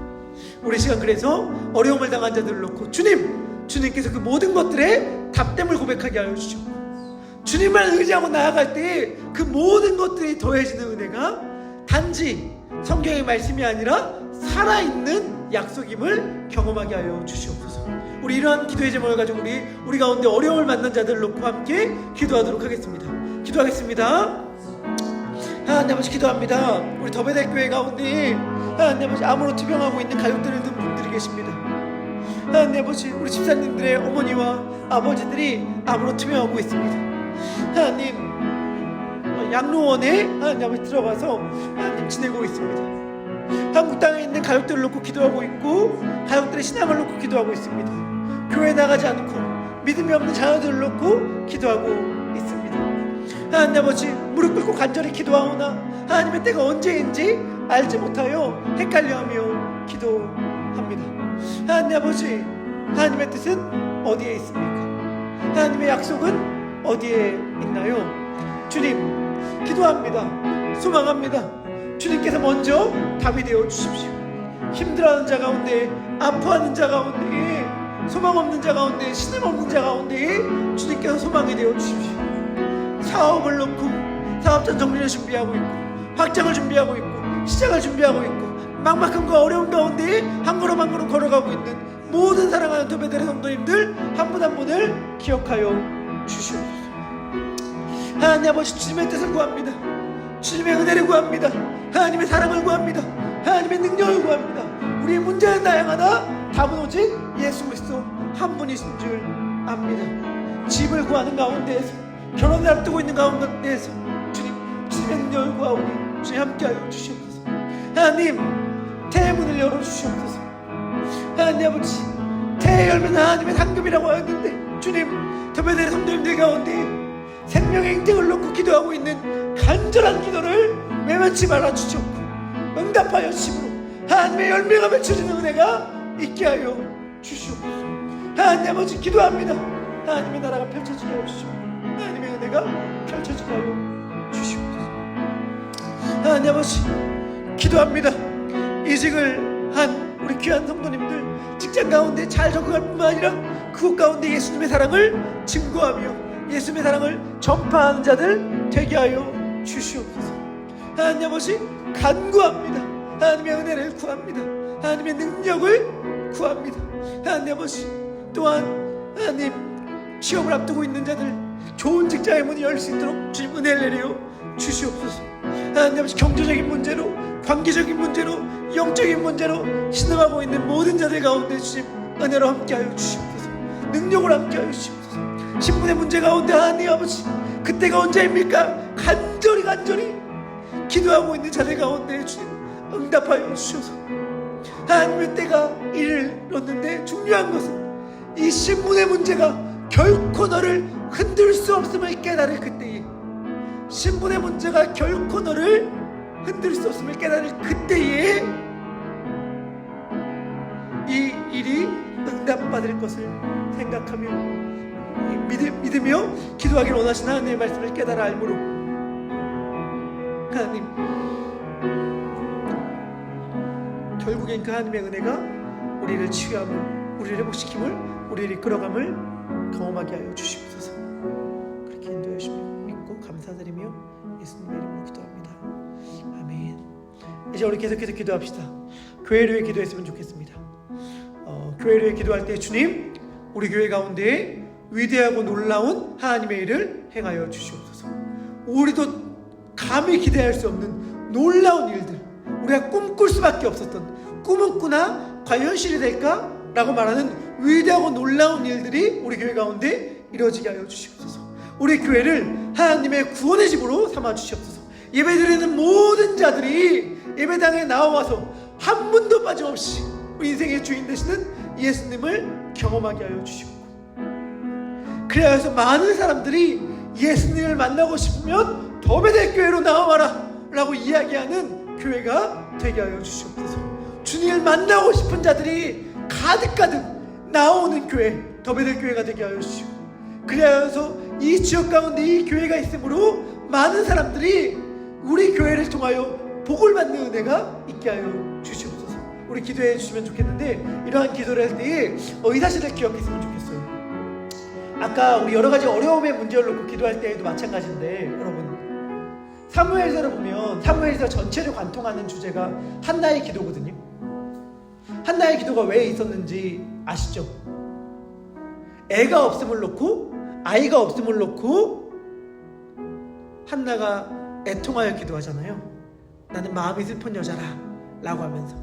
우리 시간 그래서 어려움을 당한 자들을 놓고 주님께서 그 모든 것들의 답됨을 고백하게 하여 주시고, 주님만 의지하고 나아갈 때 그 모든 것들이 더해지는 은혜가 단지 성경의 말씀이 아니라 살아있는 약속임을 경험하게 하여 주시옵소서. 우리 이러한 기도의 제목을 가지고 우리 가운데 어려움을 만난 자들을 놓고 함께 기도하도록 하겠습니다. 기도하겠습니다. 하나님 아버지, 기도합니다. 우리 더베델 교회 가운데 하나님 아버지, 암으로 투병하고 있는 가족들을 둔 분들이 계십니다. 하나님 아버지, 우리 집사님들의 어머니와 아버지들이 암으로 투병하고 있습니다. 하나님, 양로원에 하나님 아버지 들어가서 하나님 지내고 있습니다. 한국 땅에 있는 가족들을 놓고 기도하고 있고, 가족들의 신앙을 놓고 기도하고 있습니다. 교회 나가지 않고 믿음이 없는 자녀들을 놓고 기도하고 있습니다. 하나님 아버지, 무릎 꿇고 간절히 기도하오나 하나님의 때가 언제인지 알지 못하여 헷갈려하며 기도합니다. 하나님 아버지, 하나님의 뜻은 어디에 있습니까? 하나님의 약속은 어디에 있나요? 주님, 기도합니다. 소망합니다. 주님께서 먼저 답이 되어 주십시오. 힘들어하는 자 가운데, 아파하는 자 가운데, 소망 없는 자 가운데, 신임 없는 자 가운데 주님께서 소망이 되어 주십시오. 사업을 놓고 사업자 정리를 준비하고 있고, 확장을 준비하고 있고, 시작을 준비하고 있고, 막막함과 어려운 가운데 한 걸음 한 걸음 걸어가고 있는 모든 사랑하는 도배들의 성도님들 한 분 한 분을 기억하여 주시옵소서. 하나님 아버지, 주님의 뜻을 구합니다. 주님의 은혜를 구합니다. 하나님의 사랑을 구합니다. 하나님의 능력을 구합니다. 우리의 문제는 다양하나 답은 오직 예수 그리스도 한 분이신 줄 압니다. 집을 구하는 가운데에서, 결혼을 앞두고 있는 가운데에서 주님의 능력을 구하오니 주님 함께하여 주시옵소서. 하나님, 태의 문을 열어주시옵소서. 하나님 아버지, 태의 열매는 하나님의 상급이라고 하였는데, 주님, 도배들의 성도님들 가운데 생명의 인생을 놓고 기도하고 있는 간절한 기도를 외면치 말아 주시옵고 응답하여 주심으로 하나님의 열매가 맺혀지는 은혜가 있게 하여 주시옵소서. 하나님 아버지, 기도합니다. 하나님의 나라가 펼쳐지게 하여 주시옵소서. 하나님의 은혜가 펼쳐지게 하여 주시옵소서. 하나님 아버지, 기도합니다. 이직을 한 우리 귀한 성도님들 직장 가운데 잘 적응할 뿐만 아니라 그곳 가운데 예수님의 사랑을 증거하며 예수님의 사랑을 전파하는 자들 되게 하여 주시옵소서. 하나님 아버지, 간구합니다. 하나님의 은혜를 구합니다. 하나님의 능력을 구합니다. 하나님 아버지, 또한 하나님, 취업을 앞두고 있는 자들 좋은 직장의 문이 열 수 있도록 주님 은혜를 내려 주시옵소서. 하나님 아버지, 경제적인 문제로, 관계적인 문제로, 영적인 문제로 신음하고 있는 모든 자들 가운데 주님 은혜로 함께하여 주시옵소서. 능력을 함께하여 주시옵소서. 신분의 문제 가운데 하나님 아버지, 그때가 언제입니까? 간절히 기도하고 있는 자들 가운데 주님 응답하여 주셔서 하나님의 때가 이르렀는데, 중요한 것은 이 신분의 문제가 결코 너를 흔들 수 없음을 깨달을 그때에, 신분의 문제가 결코 너를 흔들 수 없음을 깨달을 그때에 이 일이 응답받을 것을 생각하며 믿으며 기도하기를 원하시는 하나님의 말씀을 깨달아 알므로, 하나님, 결국엔 그 하나님의 은혜가 우리를 치유함을, 우리를 회복시킴을, 우리를 이끌어감을 경험하게 하여 주시옵소서. 그렇게 인도해 주시며 믿고 감사드리며 예수님의 이름으로 기도합니다. 아멘. 이제 우리 계속해서 기도합시다. 교회를 위해 기도했으면 좋겠습니다. 교회를 위해 기도할 때 주님, 우리 교회 가운데 위대하고 놀라운 하나님의 일을 행하여 주시옵소서. 우리도 감히 기대할 수 없는 놀라운 일들, 우리가 꿈꿀 수밖에 없었던, 꿈은 꾸나 과연 현실이 될까? 라고 말하는 위대하고 놀라운 일들이 우리 교회 가운데 이루어지게 하여 주시옵소서. 우리 교회를 하나님의 구원의 집으로 삼아 주시옵소서. 예배드리는 모든 자들이 예배당에 나와서 한 분도 빠짐없이 우리 인생의 주인 되시는 예수님을 경험하게 하여 주시옵소서. 그래야 해서 많은 사람들이 예수님을 만나고 싶으면 더베델 교회로 나와라 라고 이야기하는 교회가 되게 하여 주시옵소서. 주님을 만나고 싶은 자들이 가득가득 나오는 교회, 더베델 교회가 되게 하여 주시고, 그래야 해서 이 지역 가운데 이 교회가 있으므로 많은 사람들이 우리 교회를 통하여 복을 받는 은혜가 있게 하여 주시옵소서. 우리 기도해 주시면 좋겠는데, 이러한 기도를 할 때에 이 사실을 기억했으면 좋겠어요. 아까 우리 여러 가지 어려움의 문제를 놓고 기도할 때에도 마찬가지인데, 여러분, 사무엘서를 보면 사무엘서 전체를 관통하는 주제가 한나의 기도거든요. 한나의 기도가 왜 있었는지 아시죠? 애가 없음을 놓고, 아이가 없음을 놓고 한나가 애통하여 기도하잖아요. 나는 마음이 슬픈 여자라 라고 하면서.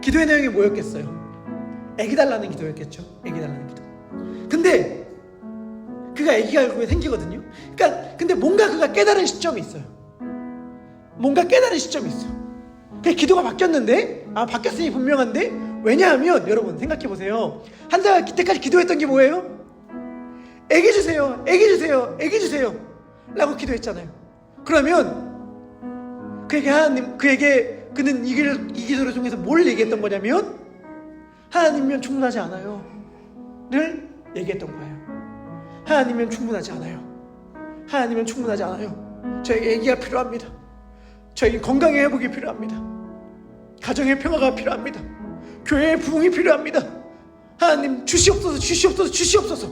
기도의 내용이 뭐였겠어요? 애기 달라는 기도였겠죠. 애기 달라는 기도. 근데 그가 애기가 결국에 생기거든요. 그러니까 근데 뭔가 그가 깨달은 시점이 있어요. 뭔가 깨달은 시점이 있어요. 그 기도가 바뀌었는데, 바뀌었으니 분명한데, 왜냐하면 여러분 생각해보세요. 한나가 그때까지 기도했던 게 뭐예요? 애기 주세요, 애기 주세요, 애기 주세요 라고 기도했잖아요. 그러면 그는 이 기도를 통해서 뭘 얘기했던 거냐면, 하나님이면 충분하지 않아요 를 얘기했던 거예요. 하나님이면 충분하지 않아요. 하나님이면 충분하지 않아요. 저에게 애기가 필요합니다. 저에게 건강의 회복이 필요합니다. 가정의 평화가 필요합니다. 교회의 부흥이 필요합니다. 하나님 주시옵소서, 주시옵소서, 주시옵소서.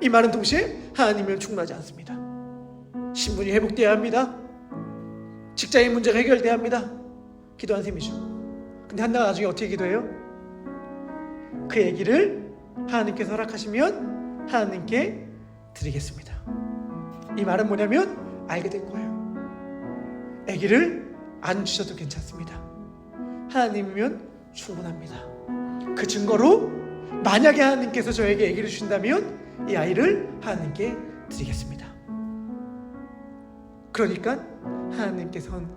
이 말은 동시에 하나님을 충분하지 않습니다. 신분이 회복되어야 합니다. 직장의 문제가 해결돼야 합니다. 기도한 셈이죠. 근데 한나가 나중에 어떻게 기도해요? 그 아기를 하나님께서 허락하시면 하나님께 드리겠습니다. 이 말은 뭐냐면 알게 된 거예요. 아기를 안 주셔도 괜찮습니다. 하나님이면 충분합니다. 그 증거로 만약에 하나님께서 저에게 아기를 주신다면 이 아이를 하나님께 드리겠습니다. 그러니까 하나님께서는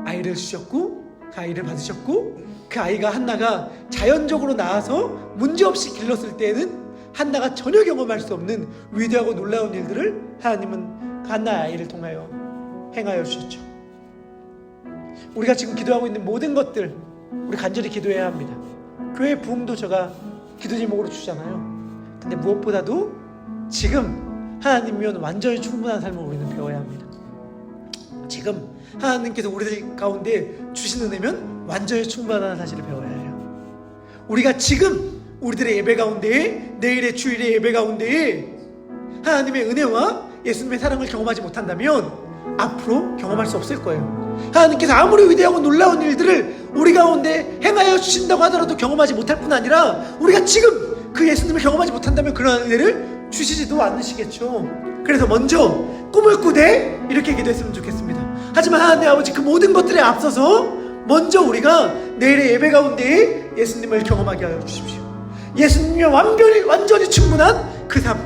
아이를 주셨고 그 아이를 받으셨고, 그 아이가 한나가 자연적으로 나와서 문제없이 길렀을 때에는 한나가 전혀 경험할 수 없는 위대하고 놀라운 일들을 하나님은 그 한나의 아이를 통하여 행하여 주셨죠. 우리가 지금 기도하고 있는 모든 것들 우리 간절히 기도해야 합니다. 교회 부흥도 제가 기도 제목으로 주잖아요. 근데 무엇보다도 지금 하나님이면 완전히 충분한 삶을 우리는 배워야 합니다. 지금 하나님께서 우리들 가운데 주신 은혜면 완전히 충분하다는 사실을 배워야 해요. 우리가 지금 우리들의 예배 가운데에, 내일의 주일의 예배 가운데에 하나님의 은혜와 예수님의 사랑을 경험하지 못한다면 앞으로 경험할 수 없을 거예요. 하나님께서 아무리 위대하고 놀라운 일들을 우리 가운데 행하여 주신다고 하더라도 경험하지 못할 뿐 아니라 우리가 지금 그 예수님을 경험하지 못한다면 그러한 은혜를 주시지도 않으시겠죠. 그래서 먼저 꿈을 꾸되 이렇게 기도했으면 좋겠습니다. 하지만 하나님 아버지, 그 모든 것들에 앞서서 먼저 우리가 내일의 예배 가운데 예수님을 경험하게 하여 주십시오. 예수님이 완전히 충분한 그 삶,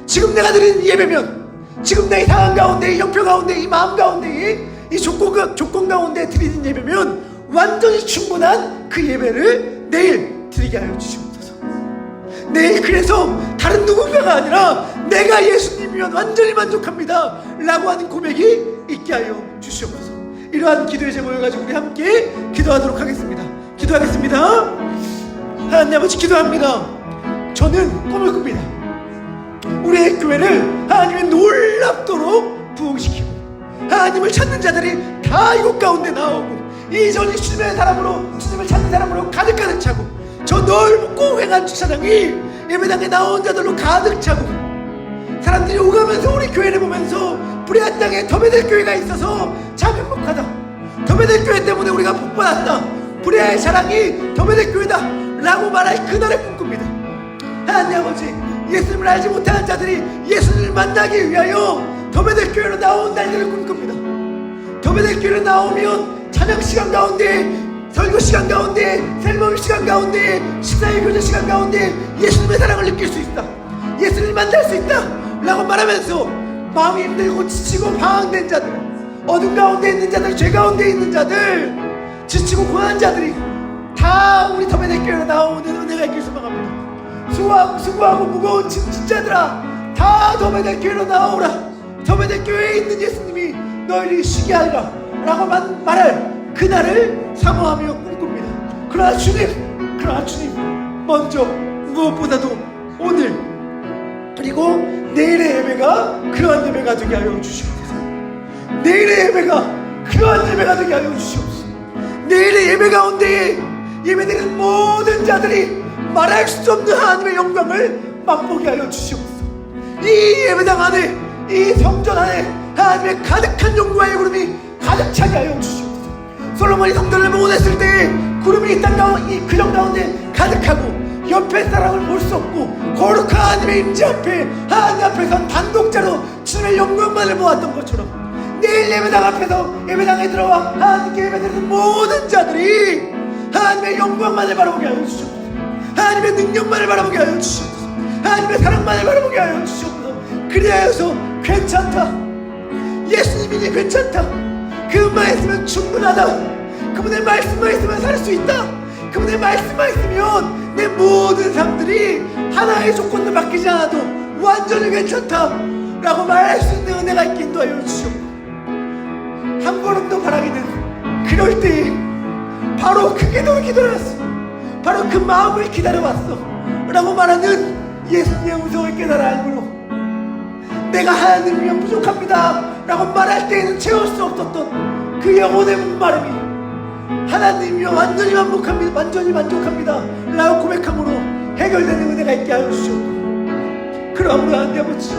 지금 내가 드리는 예배면, 지금 내 상황 가운데, 이 형편 가운데, 이 마음 가운데, 이 조건 가운데 드리는 예배면 완전히 충분한 그 예배를 내일 드리게 하여 주시옵소서. 내일 그래서 다른 누군가가 아니라 내가 예수님이면 완전히 만족합니다 라고 하는 고백이 있게 하여 주시옵소서. 이러한 기도의 제목을 가지고 우리 함께 기도하도록 하겠습니다. 기도하겠습니다. 하나님 아버지, 기도합니다. 저는 꿈을 꿉니다. 우리의 교회를 하나님의 놀랍도록 부흥시키고 하나님을 찾는 자들이 다 이곳 가운데 나오고 이전이 주님의 사람으로, 주님을 찾는 사람으로 가득 차고, 저 넓고 횡한 주차장이 예배당에 나온 자들로 가득 차고, 사람들이 오가면서 우리 교회를 보면서 불의한 땅에 더베델 교회가 있어서 참 행복하다, 더베델 교회 때문에 우리가 복받았다, 불의의 자랑이 더베델 교회다 라고 말할 그날을 꿈꿉니다. 하나님 아버지, 예수님을 알지 못하는 자들이 예수님을 만나기 위하여 더베델 교회로 나온 날들을 꿈꿉니다. 더베델 교회로 나오면 찬양 시간 가운데, 설교 시간 가운데, 셀머니 시간 가운데, 식사의 교제 시간 가운데 예수님의 사랑을 느낄 수 있다, 예수님을 만날 수 있다 라고 말하면서 마음이 힘들고 지치고 방황된 자들, 어둠 가운데 있는 자들, 죄 가운데 있는 자들, 지치고 고난한 자들이 다 우리 더베델 교회로 나오는 은혜가 있길 소망합니다. 수고하고 무거운 짐자들아, 다 더베델 교회로 나오라. 더베델 교회에 있는 예수님이 너희를 쉬게 하리라 라고 말할 그날을 사모하며 꿈꿉니다. 그러나 주님, 먼저 무엇보다도 오늘 그리고 내일의 예배가 그러한 예배가 되게 하여 주시옵소서. 내일의 예배가 그러한 예배가 되게 하여 주시옵소서. 내일의 예배 가운데 예배드리는 모든 자들이 말할 수 없는 하나님의 영광을 맛보게 하여 주시옵소서. 이 예배당 안에, 이 성전 안에 하나님의 가득한 영광의 구름이 가득 차게 하여 주시옵소서. 솔로몬이 성전을 봉헌했을 때 구름이 이 땅 가운데, 그 정 가운데 가득하고 옆에 사람을 볼 수 없고 거룩한 하나님의 임재 앞에, 하나님 앞에서 단독자로 주님의 영광만을 보았던 것처럼 내일 예배당 앞에서 예배당에 들어와 하나님께 예배드리는 모든 자들이 하나님의 영광만을 바라보게 하여 주시옵소서. 하나님의 능력만을 바라보게 하여 주시옵소서. 하나님의 사랑만을 바라보게 하여 주시옵소서. 그리하여서 괜찮다, 예수님이니 괜찮다, 그분만 있으면 충분하다, 그분의 말씀만 있으면 살 수 있다, 그분의 말씀만 있으면 내 모든 삶들이 하나의 조건도 바뀌지 않아도 완전히 괜찮다 라고 말할 수 있는 은혜가 있게 인도하여 주시옵소서. 한 걸음도 바라기는 그럴 때 바로 그 기도를 기다렸어, 바로 그 마음을 기다려왔어 라고 말하는 예수님의 음성을 깨달아 알므로 내가 하나님이면 부족합니다 라고 말할 때에는 채울 수 없었던 그 영혼의 목마름이 하나님이여 완전히 만족합니다. 완전히 만족합니다. 라고 고백함으로 해결되는 은혜가 있게 하여 주시옵소서. 그러므로 하나님 아버지,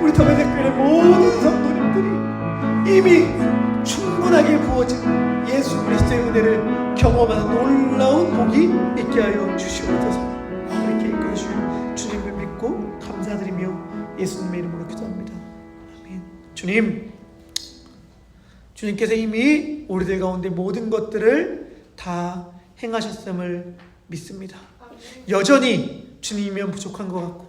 우리 더베데교회 모든 성도님들이 이미 충분하게 부어진 예수 그리스도의 은혜를 경험하는 놀라운 복이 있게 하여 주시옵소서. 이렇게 이끌어주신 주님을 믿고 감사드리며 예수님의 이름으로 기도합니다. 아멘. 주님께서 이미 우리들 가운데 모든 것들을 다 행하셨음을 믿습니다. 여전히 주님이면 부족한 것 같고,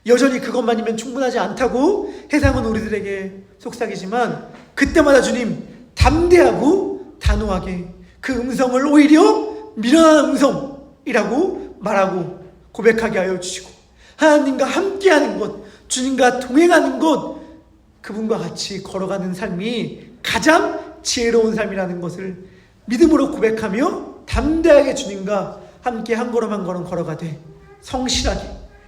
여전히 그것만이면 충분하지 않다고 세상은 우리들에게 속삭이지만, 그때마다 주님 담대하고 단호하게 그 음성을 오히려 미련한 음성이라고 말하고 고백하게 하여 주시고, 하나님과 함께하는 것, 주님과 동행하는 것, 그분과 같이 걸어가는 삶이 가장 지혜로운 삶이라는 것을 믿음으로 고백하며 담대하게 주님과 함께 한 걸음 한 걸음 걸어가되 성실하게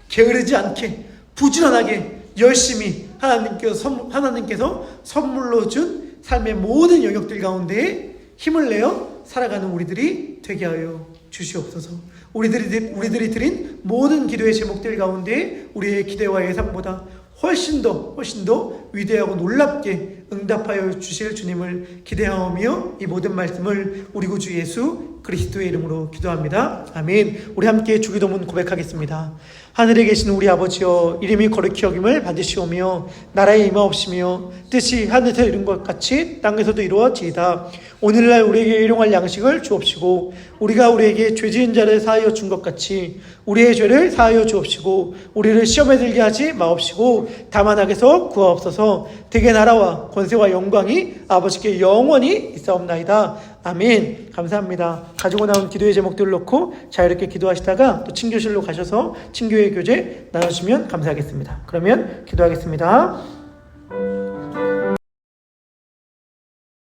게으르지 않게 부지런하게 열심히 하나님께서 선물로 준 삶의 모든 영역들 가운데 힘을 내어 살아가는 우리들이 되게 하여 주시옵소서. 우리들이 드린 모든 기도의 제목들 가운데 우리의 기대와 예상보다 훨씬 더 위대하고 놀랍게 응답하여 주실 주님을 기대하며 이 모든 말씀을 우리 구주 예수 그리스도의 이름으로 기도합니다. 아멘. 우리 함께 주기도문 고백하겠습니다. 하늘에 계신 우리 아버지여, 이름이 거룩히 여김을 받으시오며 나라에 임하옵시며 뜻이 하늘에서 이룬 것 같이 땅에서도 이루어지이다. 오늘날 우리에게 일용할 양식을 주옵시고, 우리가 우리에게 죄 지은 자를 사하여 준 것 같이 우리의 죄를 사하여 주옵시고, 우리를 시험에 들게 하지 마옵시고 다만 악에서 구하옵소서. 대개 나라와 권세와 영광이 아버지께 영원히 있사옵나이다. 아멘. 감사합니다. 가지고 나온 기도의 제목들을 놓고 자유롭게 기도하시다가 또 친교실로 가셔서 친교회 교제 나눠주시면 감사하겠습니다. 그러면 기도하겠습니다.